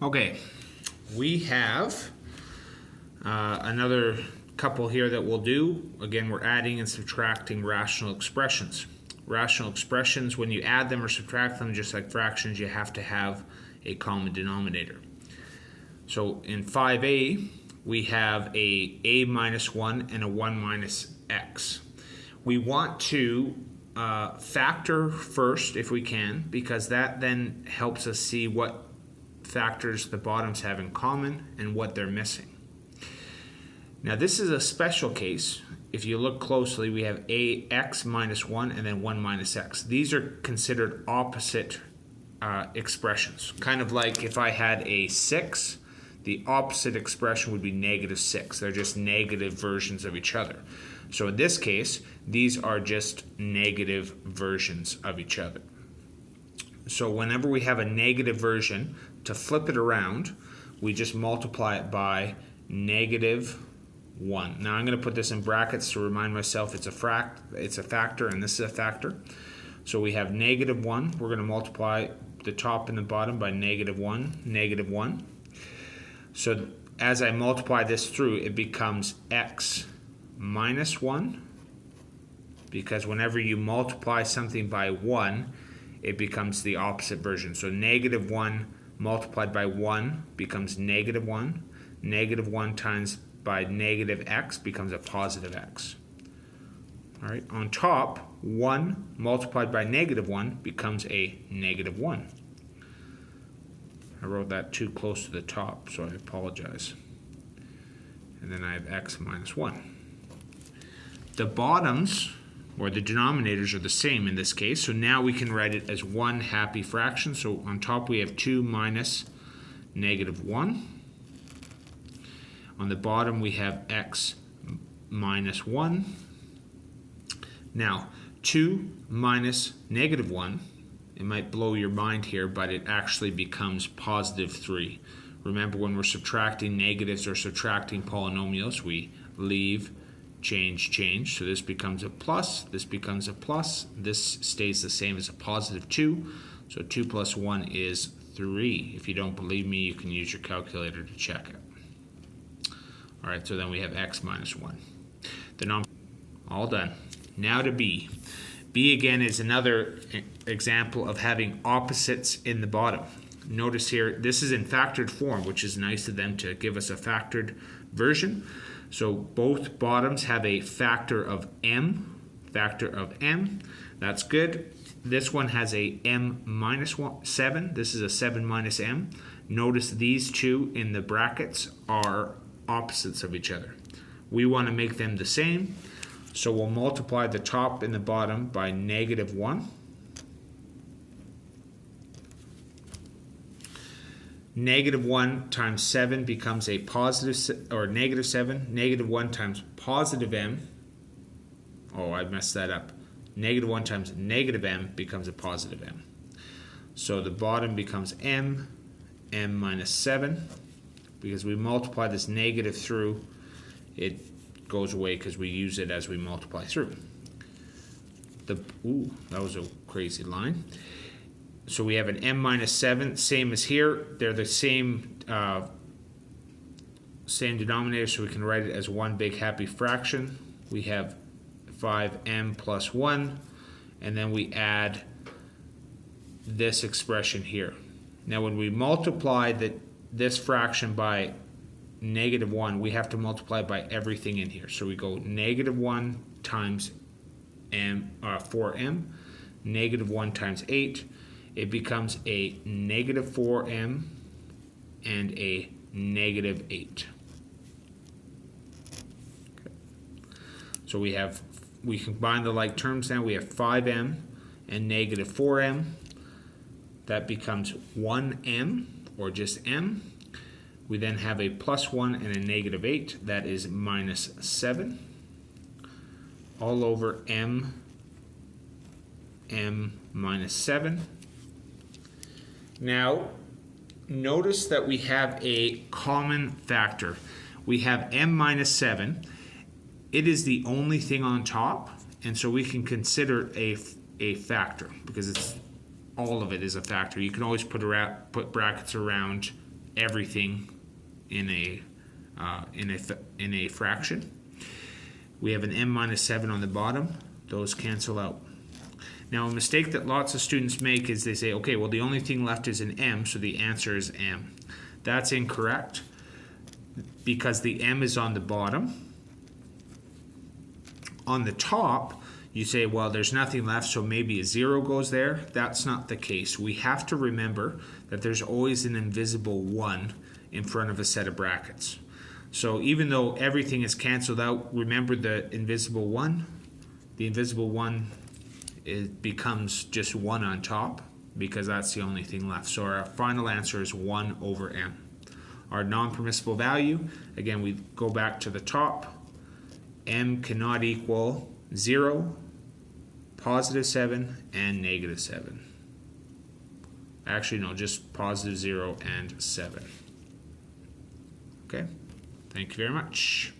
Okay, we have another couple here that we'll do. Again, we're adding and subtracting rational expressions. Rational expressions, when you add them or subtract them, just like fractions, you have to have a common denominator. So in 5a, we have a minus 1 and a 1 minus x. We want to factor first if we can, because that then helps us see what factors the bottoms have in common and what they're missing. Now this is a special case. If you look closely, we have ax minus 1 and then 1 minus x. These are considered opposite expressions. Kind of like if I had a 6, the opposite expression would be negative 6. They're just negative versions of each other. So in this case, these are just negative versions of each other. So whenever we have a negative version, to flip it around, we just multiply it by negative 1. Now I'm going to put this in brackets to remind myself it's a factor, and this is a factor. So we have negative 1. We're going to multiply the top and the bottom by negative 1, negative 1. So as I multiply this through, it becomes x minus 1, because whenever you multiply something by 1, it becomes the opposite version. So negative 1 multiplied by 1 becomes negative 1. Negative 1 times by negative x becomes a positive x. All right. On top, 1 multiplied by negative 1 becomes a negative 1. I wrote that too close to the top, so I apologize. And then I have x minus 1. The bottoms, or the denominators, are the same in this case, so now we can write it as one happy fraction. So on top we have 2 minus negative 1. On the bottom we have x minus 1. Now 2 minus negative 1, it might blow your mind here, but it actually becomes positive 3. Remember, when we're subtracting negatives or subtracting polynomials, we leave, change, change. So this becomes a plus, this becomes a plus, this stays the same as a positive 2. So 2 plus 1 is 3. If you don't believe me, you can use your calculator to check it. All right, so then we have x minus 1. All done. Now to b. B again is another example of having opposites in the bottom. Notice here, this is in factored form, which is nice of them to give us a factored version. So both bottoms have a factor of m. That's good. This one has a m minus 7. This is a 7 minus m. Notice these two in the brackets are opposites of each other. We want to make them the same. So we'll multiply the top and the bottom by negative 1. Negative 1 times 7 becomes a positive, or negative 7. Negative 1 times positive m. Oh, I messed that up. Negative 1 times negative m becomes a positive m. So the bottom becomes m minus 7. Because we multiply this negative through, it goes away because we use it as we multiply through. Ooh, that was a crazy line. So we have an m minus 7, same as here. They're the same denominator, so we can write it as one big happy fraction. We have 5m plus 1, and then we add this expression here. Now when we multiply this fraction by negative 1, we have to multiply by everything in here. So we go negative 1 times 4m, negative 1 times 8. It becomes a negative 4m and a negative 8. Okay. So we combine the like terms now. We have 5m and negative 4m. That becomes 1m, or just m. We then have a plus 1 and a negative 8. That is minus 7. All over m minus 7. Now, notice that we have a common factor. We have m minus 7. It is the only thing on top, and so we can consider a factor, because all of it is a factor. You can always put brackets around everything in a fraction. We have an m minus 7 on the bottom. Those cancel out. Now, a mistake that lots of students make is they say, okay, well, the only thing left is an m, so the answer is m. That's incorrect because the m is on the bottom. On the top, you say, well, there's nothing left, so maybe a 0 goes there. That's not the case. We have to remember that there's always an invisible 1 in front of a set of brackets. So even though everything is canceled out, remember the invisible 1. The invisible 1 becomes just 1 on top because that's the only thing left. So our final answer is 1 over m. Our non-permissible value, again, we go back to the top. M cannot equal 0, positive 7, and negative 7. Actually, no, just positive 0 and 7. Okay, thank you very much.